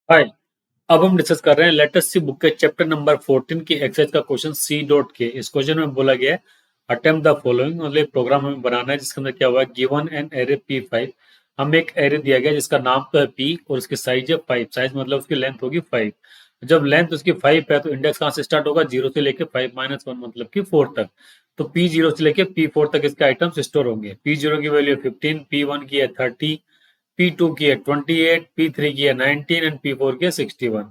हाय। अब हम डिस्कस कर रहे हैं लेट अस सी बुक के चैप्टर नंबर 14 की एक्सरसाइज का क्वेश्चन सी डॉट के। इस क्वेश्चन में बोला गया है अटेम्प्ट द फॉलोइंग, मतलब एक प्रोग्राम हमें बनाना है जिसके अंदर क्या हुआ है, गिवन एन एरे P5। हमें एक एरे दिया गया जिसका नाम तो है P और उसकी साइज है 5। साइज मतलब उसकी लेंथ होगी 5। जब लेंथ उसकी 5 है तो इंडेक्स कहाँ से स्टार्ट होगा, 0 से लेके 5-1 मतलब कि 4 तक। तो P0 से लेके P4 तक इसके आइटम्स स्टोर होंगे। P0 की वैल्यू 15, P1 की है 30, P2 की है 28, P3 की है 19 एंड P4 की है 61।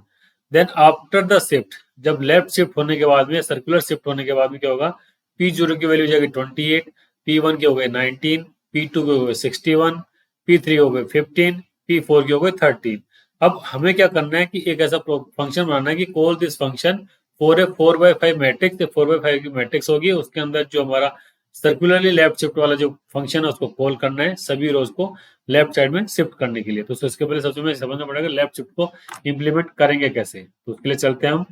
देन आफ्टर द शिफ्ट, जब लेफ्ट शिफ्ट होने के बाद में, सर्कुलर शिफ्ट होने के बाद में क्या होगा, P0 की वैल्यू हो जाएगी 28, P1 के हो गए 19, P2 के हो गए 61, P3 हो गए 15, P4 के हो गए 13। अब हमें क्या करना है कि एक ऐसा फंक्शन बनाना है कि call this function for a 4/5 matrix. 4/5 की मैट्रिक्स होगी, उसके अंदर जो हमारा सर्कुलरली लेफ्ट शिफ्ट वाला जो फंक्शन है उसको कॉल करना है सभी रोज को लेफ्ट साइड में शिफ्ट करने के लिए। तो इसके पहले सबसे पहले समझना पड़ेगा लेफ्ट शिफ्ट को इंप्लीमेंट करेंगे कैसे। तो उसके लिए चलते हैं हम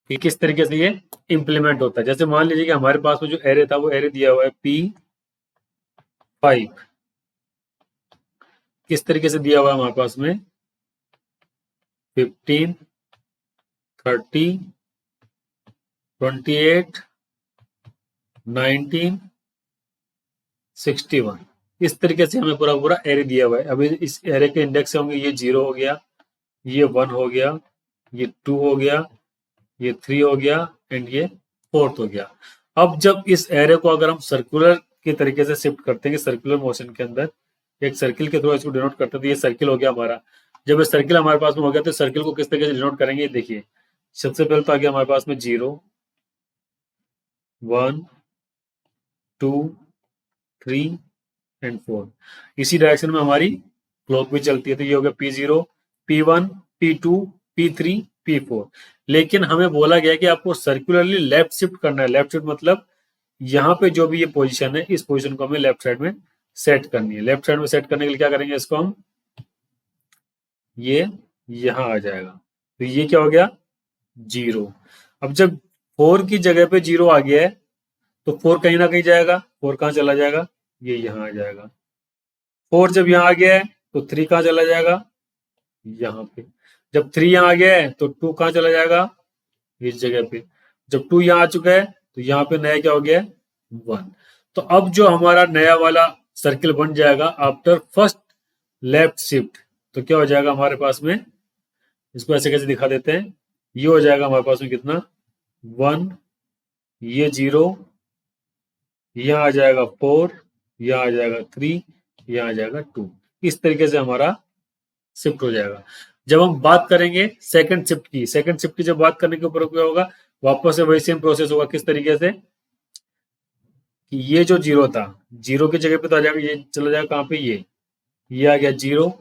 कि किस तरीके से ये इंप्लीमेंट होता है। जैसे मान लीजिए कि हमारे पास में जो एरे था वो एरे दिया हुआ है P5। किस तरीके से दिया हुआ है हमारे पास में, 15, 30, 28, 19, 61। इस तरीके से हमें पूरा पूरा एरे दिया हुआ है। अभी इस एरे के इंडेक्स होंगे, ये 0 हो गया, ये 1 हो गया, ये 2 हो गया, ये 3 हो गया एंड ये 4th हो गया। अब जब इस एरे को अगर हम सर्कुलर के तरीके से शिफ्ट करते हैं, सर्कुलर मोशन के अंदर एक सर्किल के थ्रू इसको डिनोट करते हैं, तो ये सर्किल हो गया हमारा। जब ये सर्किल हमारे पास में हो गया तो सर्किल को किस तरीके से डिनोट करेंगे, देखिए सबसे पहले तो आ गया हमारे पास में 0, 1, 2, 3 एंड 4। इसी डायरेक्शन में हमारी क्लॉक भी चलती है। तो ये हो गया P0, P1, P2, P3, P4। लेकिन हमें बोला गया कि आपको सर्कुलरली लेफ्ट शिफ्ट करना है। लेफ्ट शिफ्ट मतलब यहाँ पे जो भी ये पोजीशन है, इस पोजीशन को हमें लेफ्ट साइड में सेट करनी है। लेफ्ट साइड में सेट करने के लिए क्या करेंगे, इसको हम ये यहाँ आ जाएगा। तो ये क्या हो गया, 0। अब जब 4 की जगह पे 0 आ गया है तो 4 कहीं ना कहीं जाएगा। 4 कहाँ चला जाएगा, ये यहाँ आ जाएगा। 4 जब यहाँ आ गया है तो 3 कहाँ चला जाएगा, यहाँ पे। जब 3 यहाँ आ गया है तो 2 कहाँ चला जाएगा, इस जगह पे। जब 2 यहाँ आ चुका है तो यहाँ पे नया क्या हो गया है, 1। तो अब जो हमारा नया वाला सर्किल बन जाएगा आफ्टर फर्स्ट लेफ्ट शिफ्ट, तो क्या हो जाएगा हमारे पास में, इसको ऐसे कैसे दिखा देते हैं, ये हो जाएगा हमारे पास में कितना, 1, ये 0, यहाँ आ जाएगा 4, यहाँ आ जाएगा 3, यहाँ आ जाएगा 2। इस तरीके से हमारा शिफ्ट हो जाएगा। जब हम बात करेंगे सेकंड शिफ्ट की, सेकंड शिफ्ट की जब बात करने के ऊपर क्या होगा, वापस से वही सेम प्रोसेस होगा। किस तरीके से कि ये जो 0 था, 0 की जगह पे तो आ जाएगा, ये चला जाएगा कहाँ पे, ये आ गया 0,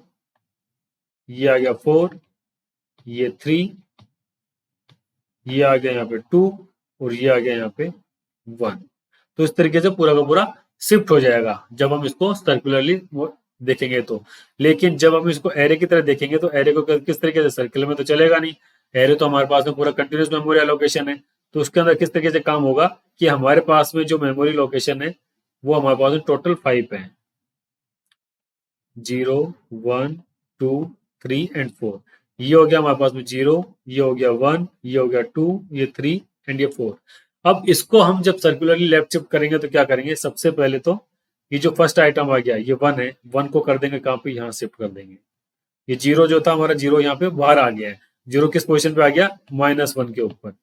ये आ गया 4, ये 3, ये आ गया यहाँ पे 2 और ये आ गया यहाँ पे 1। तो इस तरीके से पूरा का पूरा शिफ्ट हो जाएगा जब हम इसको सर्कुलरली देखेंगे तो। लेकिन जब हम इसको एरे की तरह देखेंगे तो एरे को किस तरीके से, सर्किल में तो चलेगा नहीं। एरे तो हमारे पास में पूरा कंटिन्यूस मेमोरी एलोकेशन है। तो उसके अंदर किस तरीके से काम होगा कि हमारे पास में जो मेमोरी लोकेशन है वो हमारे पास में टोटल 5 है, 0, 1, 2, 3 एंड 4। ये हो गया हमारे पास में 0, ये हो गया 1, ये हो गया 2, ये 3 एंड ये 4। अब इसको हम जब सर्कुलरली लेफ्ट शिफ्ट करेंगे तो क्या करेंगे, सबसे पहले तो ये जो फर्स्ट आइटम आ गया ये 1 है, 1 को कर देंगे कहाँ पे, यहाँ शिफ्ट कर देंगे। ये 0 जो था हमारा, 0 यहाँ पे बाहर आ गया है। 0 किस पोजिशन पे आ गया, -1 के ऊपर।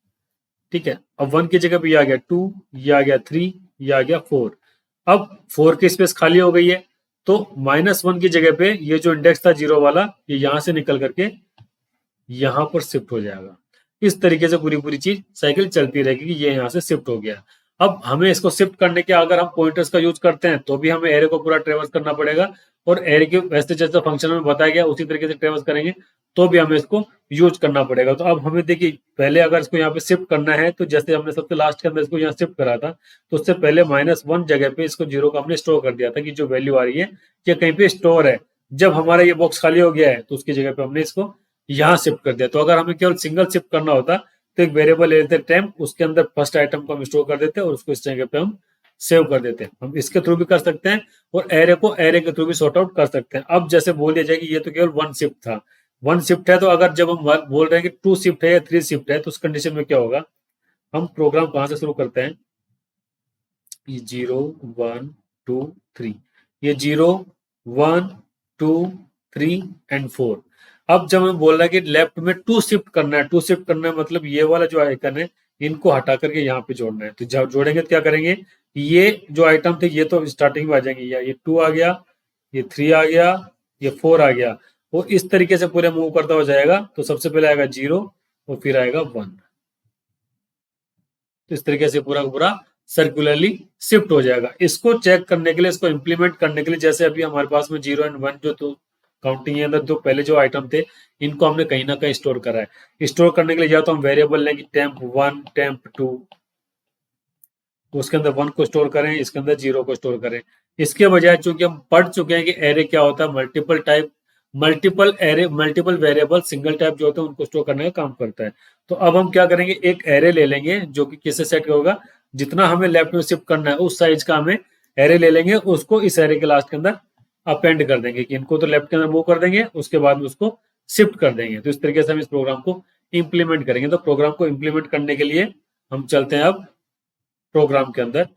ठीक है, अब 1 की जगह पे ये आ गया 2, ये आ गया 3, ये आ गया 4। अब 4 की स्पेस खाली हो गई है तो -1 की जगह पे ये जो इंडेक्स था 0 वाला, ये यहां से निकल करके यहां पर शिफ्ट हो जाएगा। इस तरीके से पूरी पूरी चीज साइकिल चलती रहेगी कि ये यहां से शिफ्ट हो गया। अब हमें इसको शिफ्ट करने के अगर हम पॉइंटर्स का यूज करते हैं तो भी हमें एरे को पूरा ट्रेवर्स करना पड़ेगा। और एरे के वैसे जैसे फंक्शन में बताया गया उसी तरीके से ट्रेवर्स करेंगे तो भी हमें इसको यूज करना पड़ेगा। तो अब हमें देखिए, पहले अगर इसको यहाँ पे शिफ्ट करना है तो जैसे हमने सबसे लास्ट के अंदर इसको यहाँ शिफ्ट करा था, तो उससे पहले -1 जगह पे इसको 0 का हमने स्टोर कर दिया था कि जो वैल्यू आ रही है ये कहीं पे स्टोर है। जब हमारा ये बॉक्स खाली हो गया है तो उसकी जगह पे हमने इसको यहाँ शिफ्ट कर दिया। तो अगर हमें केवल सिंगल शिफ्ट करना होता तो एक वेरिएबल ले लेते टेम्प, उसके अंदर फर्स्ट आइटम को हम स्टोर कर देते और उसको इस जगह पे हम सेव कर देते हैं। हम इसके थ्रू भी कर सकते हैं और एरे को एरे के थ्रू भी सॉर्ट आउट कर सकते हैं। अब जैसे बोल दिया जाए कि ये तो केवल वन शिफ्ट था, वन शिफ्ट है, तो अगर जब हम बोल रहे हैं कि टू शिफ्ट है या थ्री शिफ्ट है, तो उस कंडीशन में क्या होगा, हम प्रोग्राम कहाँ से शुरू करते हैं, 0 1 2 3, ये 0 1 2 3 एंड 4। अब जब हमें बोल रहा है कि लेफ्ट में टू शिफ्ट करना है, टू शिफ्ट करना है मतलब ये वाला जो आइकन है इनको हटा करके यहाँ पे जोड़ना है। तो जब जोड़ेंगे तो क्या करेंगे, ये जो आइटम थे ये तो स्टार्टिंग में आ जाएंगे, ये 2 आ गया, ये 3 आ गया, ये 4 आ गया, वो इस तरीके से पूरे मूव करता हो जाएगा। तो सबसे पहले आएगा 0 और फिर आएगा 1। तो इस तरीके से पूरा का पूरा सर्कुलरली शिफ्ट हो जाएगा। इसको चेक करने के लिए, इसको इंप्लीमेंट करने के लिए, जैसे अभी हमारे पास में 0 एंड 1 जो तो काउंटिंग के अंदर जो पहले जो आइटम थे इनको हमने कहीं ना कहीं स्टोर करा है। स्टोर करने के लिए या तो हम वेरिएबल लेंगे temp1 temp2, तो उसके अंदर 1 को स्टोर करें, इसके अंदर 0 को स्टोर करें। इसके बजाय चूंकि हम पढ़ चुके हैं कि एरे क्या होता है, multiple type, multiple array, multiple variable, single type जो होते हैं उनको स्टोर करने का काम करता है। तो अब हम क्या करेंगे, एक एरे ले लेंगे जो कि किससे सेट होगा, जितना हमें लेफ्ट में शिफ्ट करना है उस साइज का हमें एरे ले लेंगे, उसको इस एरे के लास्ट के अंदर अपेंड कर देंगे कि इनको तो लेफ्ट के अंदर मूव कर देंगे, उसके बाद में उसको शिफ्ट कर देंगे। तो इस तरीके से हम इस प्रोग्राम को इंप्लीमेंट करेंगे। तो प्रोग्राम को इंप्लीमेंट करने के लिए हम चलते हैं अब प्रोग्राम के अंदर,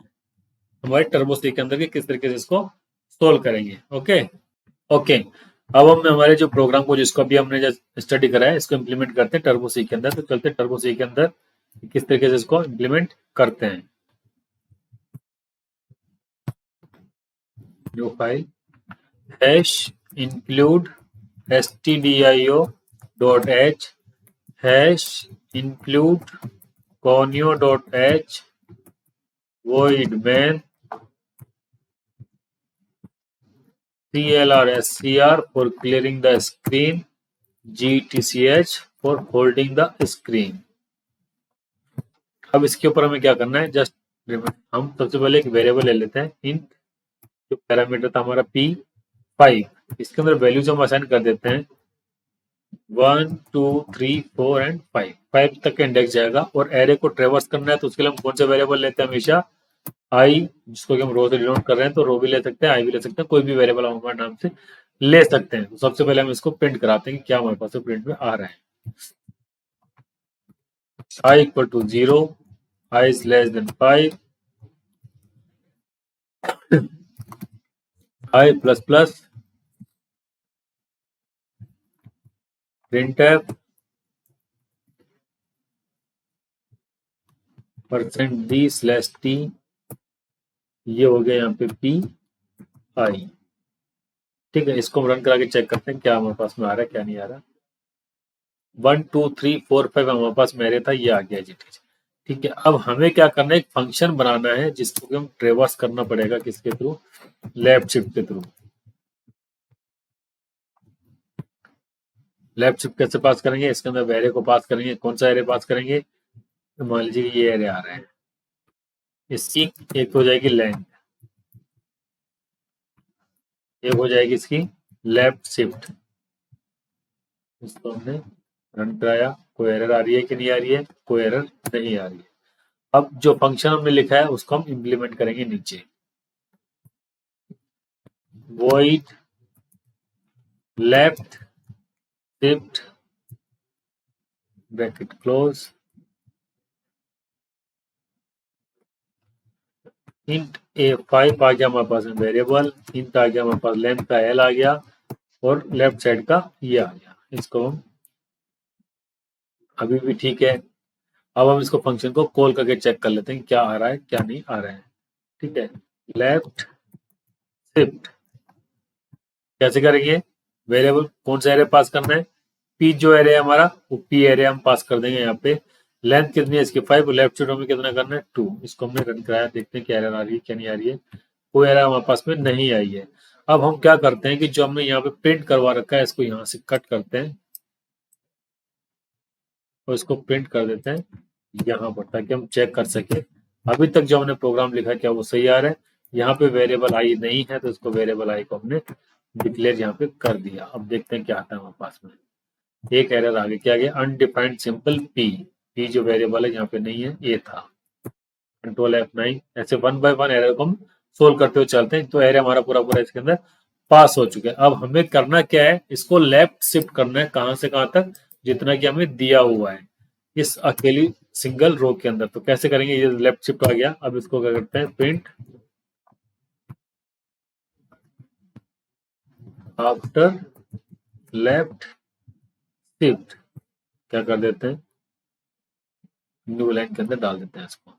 हमारे टर्बो सी के अंदर, कि किस तरीके से इसको सोल्व करेंगे। ओके ओके, अब हम हमारे जो प्रोग्राम को जिसको अभी हमने जो स्टडी करा है इसको इंप्लीमेंट करते हैं टर्बो सी के अंदर। तो चलते हैं टर्बो सी के अंदर किस तरीके से इसको इंप्लीमेंट करते हैं। जो file hash include stdio dot H hash include conio dot H void main clr scr for clearing the screen, gtch for holding the screen। अब इसके ऊपर हमें क्या करना है, जस्ट हम सबसे पहले एक वेरिएबल ले लेते हैं int, जो पैरामीटर था हमारा p5, इसके अंदर वैल्यूज हम असाइन कर देते हैं 1 2 3 4 एंड 5, 5 तक का इंडेक्स जाएगा। और एरे को ट्रेवर्स करना है तो उसके लिए हम कौन सा वेरिएबल लेते हैं, हमेशा आई, जिसको कि हम रो से डिनोट कर रहे हैं, तो रो भी ले सकते हैं, आई भी ले सकते हैं, कोई भी वेरिएबल हम हमारे नाम से ले सकते हैं। तो सबसे पहले हम इसको प्रिंट कराते हैं कि क्या हमारे पास प्रिंट में आ रहा है। i equal to 0, i is less than 5, i plus plus printf %d/t, ये हो गया यहाँ पे p i। ठीक है, इसको हम रन करा के चेक करते हैं क्या हमारे पास में आ रहा है क्या नहीं आ रहा। 1 2 3 4 5 हमारे पास मेरे था, ये आ गया जी। ठीक है, अब हमें क्या करना है, एक फंक्शन बनाना है जिसको कि हम ट्रेवर्स करना पड़ेगा, किसके थ्रू, लेफ्ट शिफ्ट के थ्रू। लेफ्ट शिफ्ट कैसे पास करेंगे, इसके अंदर एरे को पास करेंगे। कौन सा एरे पास करेंगे, तो मान लीजिए ये एरे आ रहा है, इसकी एक हो जाएगी लेंथ, एक हो जाएगी इसकी लेफ्ट शिफ्ट। इसको हमने रन कराया, कोई एरर आ रही है कि नहीं आ रही है, कोई एरर नहीं आ रही है। अब जो फंक्शन हमने लिखा है उसको हम इंप्लीमेंट करेंगे नीचे, void left shift bracket close int a5 आ गया हमारे पास वेरिएबल, int आ गया हमारे पास लेंथ का l आ गया, और लेफ्ट साइड का ये आ गया। इसको हम अभी भी ठीक है। अब हम इसको फंक्शन को कॉल करके चेक कर लेते हैं क्या आ रहा है क्या नहीं आ रहा है। ठीक है, लेफ्ट शिफ्ट कैसे करेंगे, वेरिएबल कौन सा एरे पास करना है, पी जो एरे है हमारा वो पी एरे हम पास कर देंगे। यहाँ पे लेंथ कितनी है इसकी 5, लेफ्ट शिफ्ट हमें कितना करना है 2। इसको हमने रन कराया, देखते हैं क्या एरर आ रही है क्या नहीं आ रही है। कोई एरर हमारे पास में नहीं आई है। अब हम क्या करते हैं कि जो हमने यहाँ पे प्रिंट करवा रखा है इसको यहाँ से कट करते हैं और इसको प्रिंट कर देते हैं यहाँ पर, ताकि हम चेक कर सके अभी तक जो हमने प्रोग्राम लिखा है क्या वो सही आ रहा है। यहाँ पे वेरिएबल आई नहीं है तो इसको वेरिएबल आई को हमने डिक्लेयर यहाँ पे कर दिया। अब देखते हैं क्या आता है हमारे पास में। एक एरर आगे क्या गया, अनडिफाइंड सिंपल पी, पी जो वेरिएबल है यहाँ पे नहीं है, ये था कंट्रोल F9, ऐसे 1 बाय 1 एरर को हम सोल्व करते हुए चलते हैं। तो एरर हमारा पूरा पूरा इसके अंदर पास हो चुका है। अब हमें करना क्या है, इसको लेफ्ट शिफ्ट करना है, कहां से कहां तक, जितना कि हमें दिया हुआ है इस अकेली सिंगल रो के अंदर। तो कैसे करेंगे, ये लेफ्ट शिफ्ट आ गया। अब इसको क्या करते हैं, प्रिंट आफ्टर लेफ्ट शिफ्ट, क्या कर देते हैं, न्यू लाइन के अंदर डाल देते हैं इसको।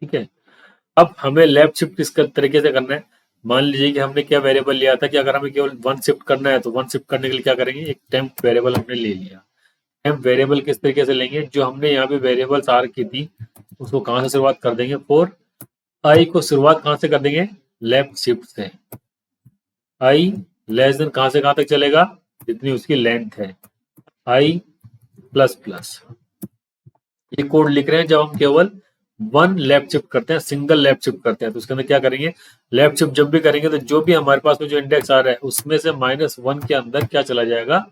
ठीक है, अब हमें लेफ्ट शिफ्ट किस तरीके से करना है। मान लीजिए कि हमने क्या वेरिएबल लिया था कि अगर हमें केवल वन शिफ्ट करना है, तो वन शिफ्ट करने के लिए क्या करेंगे, एक टेम्प वेरिएबल हमने ले लिया। टेम्प वेरिएबल किस तरीके से लेंगे, जो हमने यहाँ पे वेरिएबल आर की थी उसको कहाँ से शुरुआत कर देंगे, फोर आई को शुरुआत कहाँ से कर देंगे, लेफ्ट शिफ्ट से। आई लेस देन कहाँ से कहाँ तक चलेगा, जितनी उसकी लेंथ है, आई प्लस प्लस। ये कोड लिख रहे हैं जब हम केवल वन लेफ्ट शिफ्ट करते हैं, सिंगल लेफ्ट शिफ्ट करते हैं। तो उसके अंदर क्या करेंगे, लेफ्ट शिफ्ट जब भी करेंगे तो जो भी हमारे पास में जो इंडेक्स आ रहा है उसमें से -1 के अंदर क्या चला जाएगा,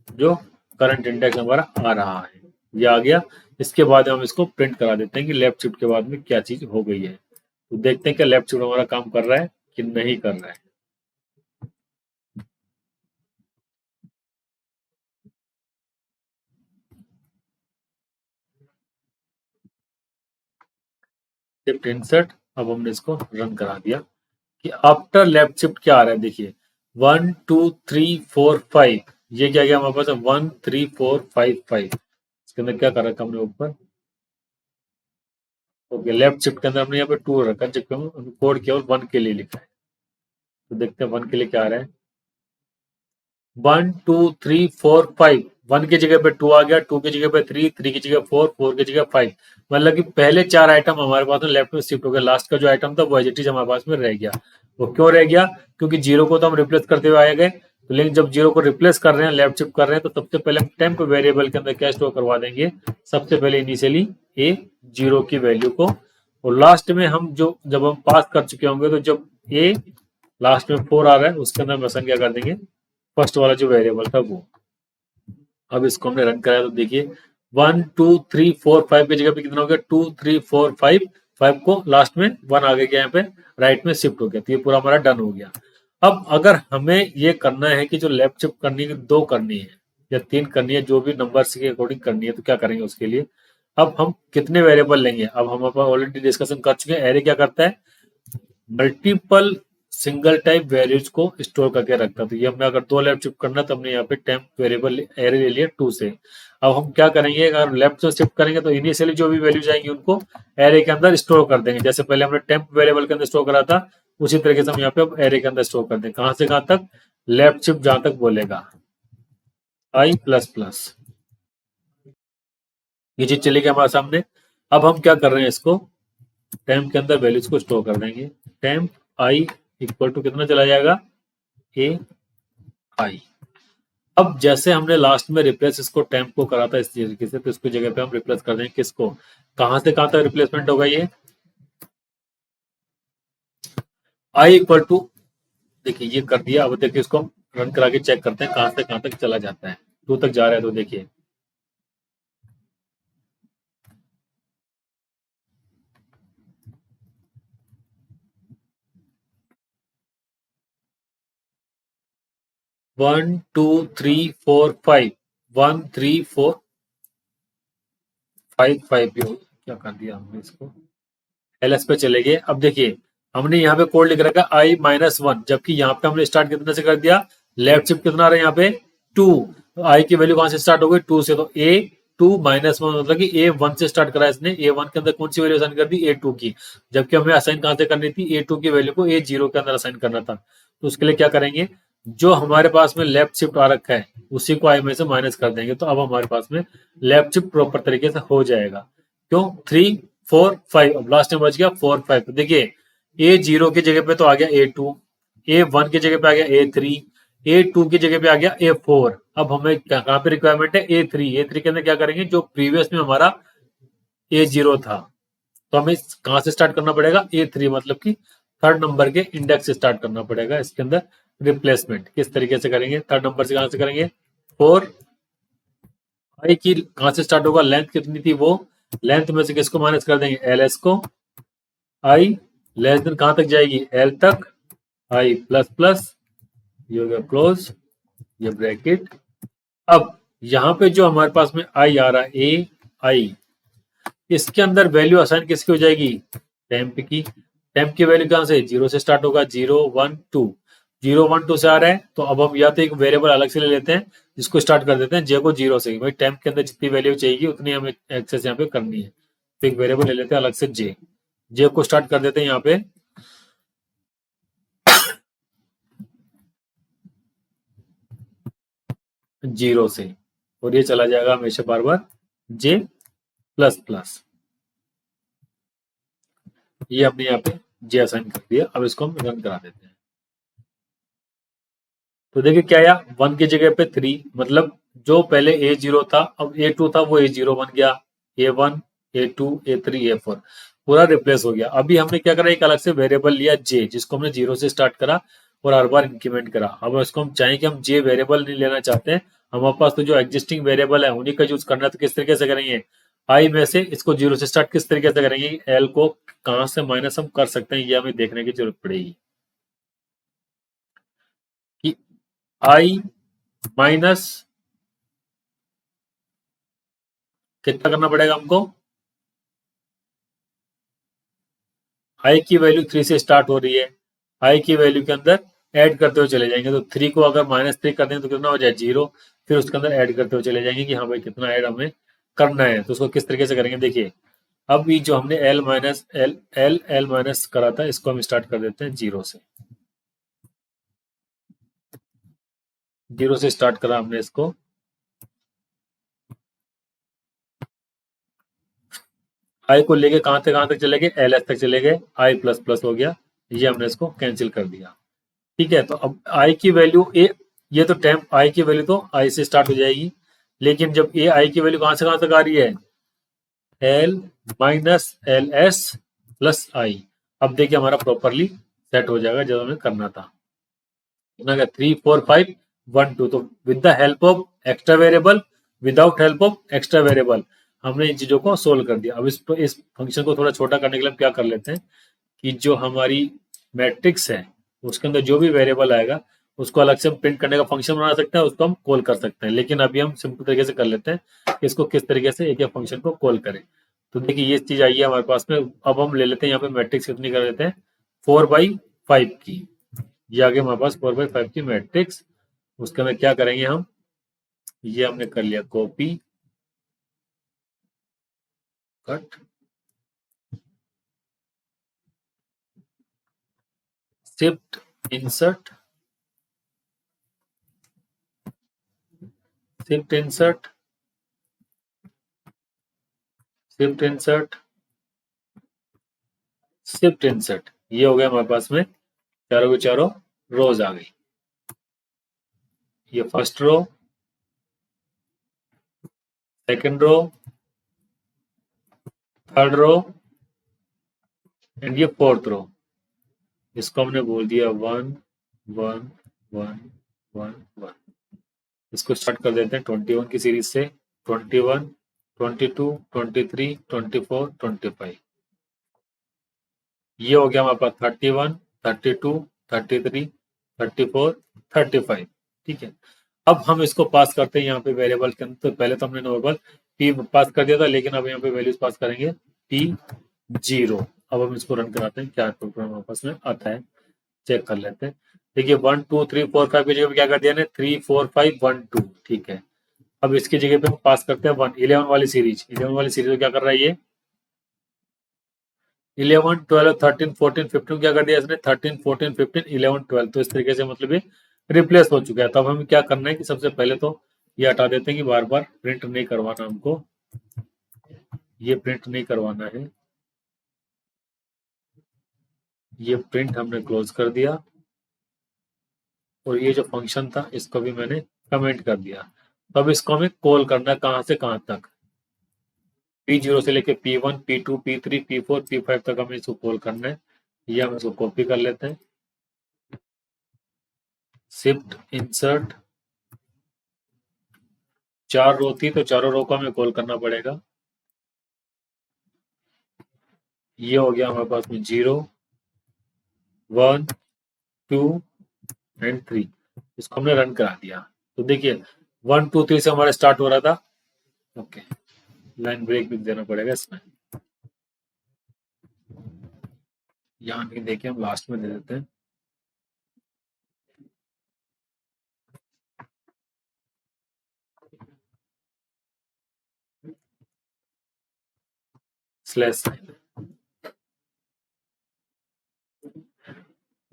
जो करंट इंडेक्स हमारा आ रहा है ये आ गया। इसके बाद हम इसको प्रिंट करा देते हैं कि लेफ्ट शिफ्ट के बाद में क्या चीज हो गई है। तो देखते हैं कि लेफ्ट शिफ्ट हमारा काम कर रहा है कि नहीं कर रहा है। शिफ्ट इंसर्ट, अब हमने इसको रन करा दिया कि आफ्टर लेफ्ट शिफ्ट क्या आ रहा है, देखिए 1 2 3 4 5, ये क्या गया हमारे पास 1 3 4 5 5। इसके अंदर क्या कर रखा हमने ऊपर, ओके लेफ्ट शिफ्ट के अंदर हमने यहाँ पे 2 रखा, जबकि हम कोड केवल 1 के लिए लिखा है। तो देखते हैं 1 के लिए क्या आ रहा है, 1 2 3 4 5, 1 की जगह पे 2 आ गया, 2 की जगह पे 3, 3 की जगह 4, 4 की जगह 5। मतलब कि पहले 4 आइटम हमारे पास में लेफ्ट में शिफ्ट हो गया, लास्ट का जो आइटम था वो एज इट इज हमारे पास में रह गया। वो क्यों रह गया, क्योंकि जीरो को तो हम रिप्लेस करते हुए आए गए। तो लेकिन जब जीरो को रिप्लेस कर रहे हैं, लेफ्ट शिफ्ट कर रहे हैं, तो सबसे पहले हम टेम्प वेरिएबल के अंदर क्या स्टोर करवा देंगे, सबसे पहले इनिशियली ए जीरो की वैल्यू को, और लास्ट में हम जो जब हम पास कर चुके होंगे, तो जब ए लास्ट में 4 आ रहा है उसके अंदर हम असाइन क्या कर देंगे, फर्स्ट वाला जो वेरिएबल था वो। अब इसको हमने रन कराया तो देखिए 1 2 3 4 5 की जगह पे कितना हो गया, 2 3 4 5, 5 को लास्ट में 1 आ गया यहाँ पे राइट में शिफ्ट हो गया। तो ये पूरा हमारा डन हो गया। अब अगर हमें ये करना है कि जो लेफ्ट शिफ्ट करनी है, 2 करनी है या 3 करनी है, जो भी नंबर्स के अकॉर्डिंग करनी है, तो क्या करेंगे उसके लिए, अब हम कितने वेरिएबल लेंगे। अब हम ऑलरेडी डिस्कशन कर चुके हैं, एरे क्या करता है, मल्टीपल सिंगल टाइप वैल्यूज को स्टोर करके रखता है। तो ये हमने अगर 2 लेफ्ट शिफ्ट करना है तो हमने यहाँ पे टेम्प वेरिएबल एरे ले लिया 2 से। अब हम क्या करेंगे, अगर लेफ्ट से शिफ्ट करेंगे तो इनिशियली जो भी वैल्यूज आएंगी उनको एरे के अंदर स्टोर कर देंगे। जैसे पहले हमने टेम्प वेरिएबल के अंदर स्टोर करा था, उसी तरीके से हम यहाँ पे अब एरे के अंदर स्टोर कर देंगे। कहां से कहां तक, लेफ्ट शिफ्ट जहां तक बोलेगा, आई प्लस प्लस, ये चीज चलेगी हमारे सामने। अब हम क्या कर रहे हैं, इसको टेम्प के अंदर वैल्यूज को स्टोर कर देंगे। टेम्प आई इक्वल टू कितना चला जाएगा, ए आई। अब जैसे हमने लास्ट में रिप्लेस इसको टेम्प को करा था इस तरीके से, तो इसकी जगह पे हम रिप्लेस कर देंगे किसको, कहां से कहां तक रिप्लेसमेंट होगा, ये आई इक्वल टू, देखिए ये कर दिया। अब देखिए इसको हम रन करा के चेक करते हैं कहां से कहां तक चला जाता है। 2 तक जा रहा है तो देखिए 1 2 3 4 5, 1 3 4 5 5 भी क्या कर दिया हमने इसको, एलएस पे चले गए। अब देखिए हमने यहाँ पे कोड लिख रखा है i-1, जबकि यहाँ पे हमने स्टार्ट कितने से कर दिया, लेफ्ट शिफ्ट कितना आ रहा है यहाँ पे 2, आई की वैल्यू कहां से स्टार्ट हो गई, 2 से। तो a2-1 मतलब कि a1 से स्टार्ट करा इसने, a1 के अंदर कौन सी वैल्यू असाइन कर दी, a2 की, जबकि हमें असाइन कहां से करनी थी, a2 की वैल्यू को a0 के अंदर असाइन करना था। तो उसके लिए क्या करेंगे, जो हमारे पास में लेफ्ट शिफ्ट आ रखा है उसी को आई में से माइनस कर देंगे। तो अब हमारे पास में लेफ्ट शिफ्ट प्रॉपर तरीके से हो जाएगा। क्यों, 3 4 5, अब लास्ट में बच गया 4 5। तो देखिए A0 की जगह पे तो आ गया A2, A1 की जगह पे आ गया A3, A2 की जगह पे आ गया A4। अब हमें कहां पे रिक्वायरमेंट है, A3। A3 के अंदर क्या करेंगे, जो प्रीवियस में हमारा A0 था, तो हमें कहां से स्टार्ट करना पड़ेगा, A3, मतलब कि थर्ड नंबर के इंडेक्स से स्टार्ट करना पड़ेगा। इसके अंदर रिप्लेसमेंट किस तरीके से करेंगे, थर्ड नंबर से कहां से करेंगे, 4 आई की कहां से स्टार्ट होगा, लेंथ कितनी थी वो, लेंथ में से किसको माइनस कर देंगे, एल एस को। आई लेस देन कहां तक जाएगी, एल तक। आई प्लस प्लस, ये हो गया क्लोज, ये ब्रैकेट। अब यहां पे जो हमारे पास में आई आ रहा है, ए आई, इसके अंदर वैल्यू असाइन किसकी हो जाएगी, टेम्प की। टेम्प की वैल्यू कहां से, जीरो से स्टार्ट होगा, 0 1 2। 0 1 2 से आ रहा है तो अब हम या तो एक वेरिएबल अलग से ले लेते हैं जिसको स्टार्ट कर देते हैं जे को 0 से, भाई टेम्प के अंदर जितनी वैल्यू चाहिए उतनी हमें एक्सेस यहाँ पे करनी है। तो एक वेरिएबल ले लेते हैं अलग से जे, जे को स्टार्ट कर देते हैं यहाँ पे 0 से, और ये चला जाएगा हमेशा बार बार जे प्लस प्लस। ये हमने यहाँ पे जे असाइन कर दिया। अब इसको हम रन करा देते हैं। तो देखिए क्या आया, 1 की जगह पे 3, मतलब जो पहले A0 था अब A2 था वो A0 बन गया, A1 A2 A3 A4 पूरा रिप्लेस हो गया। अभी हमने क्या करा, एक अलग से वेरिएबल लिया जे, जिसको हमने 0 से स्टार्ट करा और हर बार इंक्रीमेंट करा। अब इसको हम चाहें कि हम जे वेरिएबल नहीं लेना चाहते हैं, हमारे पास तो जो एग्जिस्टिंग वेरिएबल है उन्हीं का यूज करना है, तो किस तरीके से करेंगे, आई में से इसको 0 से स्टार्ट किस तरीके से करेंगे, एल को कहां से माइनस हम कर सकते हैं ये हमें देखने की जरूरत पड़ेगी कि आई माइनस कितना करना पड़ेगा हमको, आई की वैल्यू 3 से स्टार्ट हो रही है, आई की वैल्यू के अंदर ऐड करते हुए चले जाएंगे। तो 3 को अगर -3 कर दें तो कितना हो जाए, 0। फिर उसके अंदर ऐड करते हुए चले जाएंगे कि हाँ भाई कितना ऐड हमें करना है। तो उसको किस तरीके से करेंगे, देखिए अब ये जो हमने L minus L L L minus करा था इसको हम स्टार्ट कर देते हैं 0 से। 0 से स्टार्ट करा हमने इसको, आई को लेके कहां तक चले गए, एल एस तक चले गए, आई प्लस प्लस हो गया, ये हमने इसको कैंसिल कर दिया। ठीक है, तो अब आई की वैल्यू ए, ये तो टेम्प आई की वैल्यू तो आई से स्टार्ट हो जाएगी, लेकिन जब ए आई की वैल्यू कहां से कहां तक आ रही है, L minus L S plus I. अब देखिए हमारा प्रॉपरली सेट हो जाएगा जब हमें करना था। कितना गया, 3 4 5 1 2। तो with the help of extra variable, without help of extra variable, हमने इन चीजों को सोल्व कर दिया। अब इस फंक्शन को थोड़ा छोटा करने के लिए हम क्या कर लेते हैं कि जो हमारी मैट्रिक्स है उसके अंदर जो भी वेरिएबल आएगा उसको अलग से हम प्रिंट करने का फंक्शन बना सकते हैं, उसको हम कॉल कर सकते हैं। लेकिन अभी हम सिंपल तरीके से कर लेते हैं कि इसको किस तरीके से एक एक फंक्शन को कॉल करें। तो देखिए ये चीज आई है हमारे पास में। अब हम ले लेते हैं यहाँ पे मैट्रिक्स कितनी कर लेते हैं, 4/5 की। ये आगे हमारे पास 4/5 की मैट्रिक्स। उसके अंदर क्या करेंगे हम, ये हमने कर लिया copy cut, shift insert, shift insert, shift insert, shift insert. ये हो गया हमारे पास में, चारों के चारों रोज आ गई। ये first row, second row, third row and ये फोर्थ रो। इसको हमने बोल दिया 1 1 1 1 1। इसको स्टार्ट कर देते हैं 21 की सीरीज से, 21 22 23 24 25। ये हो गया हमारे पास 31 32 33 34 35। ठीक है, अब हम इसको पास करते हैं यहाँ पे वेरिएबल के अंदर। तो पहले तो हमने नॉर्मल पी पास कर दिया था, लेकिन अब यहाँ पे वैल्यूज पास करेंगे P0। अब हम इसको रन कराते हैं, क्या प्रोग्राम आपस में आता है चेक कर लेते हैं। देखिए 1 2 3 4 5 की जगह पे क्या कर दिया, 3 4 5 1 2। ठीक है, अब इसकी जगह पे हम पास करते हैं 11 वाली सीरीज। 11 वाली सीरीज में क्या कर रहा है, ये 11 12 13 14 15 क्या कर दिया इसने, 13 14 15 11 12। तो इस तरीके से मतलब ये रिप्लेस हो चुका है। तब हमें क्या करना है कि सबसे पहले तो ये हटा देते हैं कि बार बार प्रिंट नहीं करवाना हमको, ये प्रिंट नहीं करवाना है। ये प्रिंट हमने क्लोज कर दिया, और ये जो फंक्शन था इसको भी मैंने कमेंट कर दिया। तब इसको हमें कॉल करना है कहां से कहां तक, P0 से लेके P1 P2 P3 P4 P5 तक हमें इसको कॉल करना है। ये हम इसको कॉपी कर लेते हैं, शिफ्ट इंसर्ट 4 रो थी तो चारों रो को हमें कॉल करना पड़ेगा। ये हो गया हमारे पास में 0 1 2 एंड 3। इसको हमने रन करा दिया। तो देखिए 1 2 3 से हमारा स्टार्ट हो रहा था। ओके, लाइन ब्रेक भी देना पड़ेगा इसमें। यहाँ नहीं, देखिए हम लास्ट में दे देते हैं। स्लैश साइन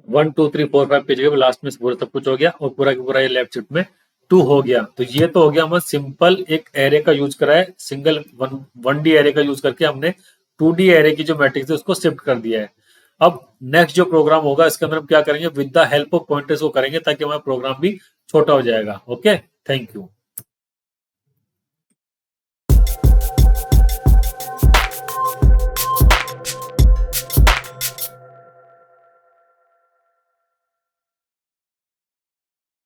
1 2 3 4 5 पेज के लास्ट में पूरा सब कुछ हो गया और पूरा का पूरा ये लेफ्ट शिफ्ट में 2 हो गया। तो ये तो हो गया हमारा सिंपल एक एरे का यूज करा है, सिंगल 1D एरे का यूज करके हमने 2D एरे की जो मैट्रिक्स है उसको शिफ्ट कर दिया है। अब नेक्स्ट जो प्रोग्राम होगा इसके अंदर हम क्या करेंगे, with the help of pointers को करेंगे ताकि हमारा प्रोग्राम भी छोटा हो जाएगा। Okay, thank you.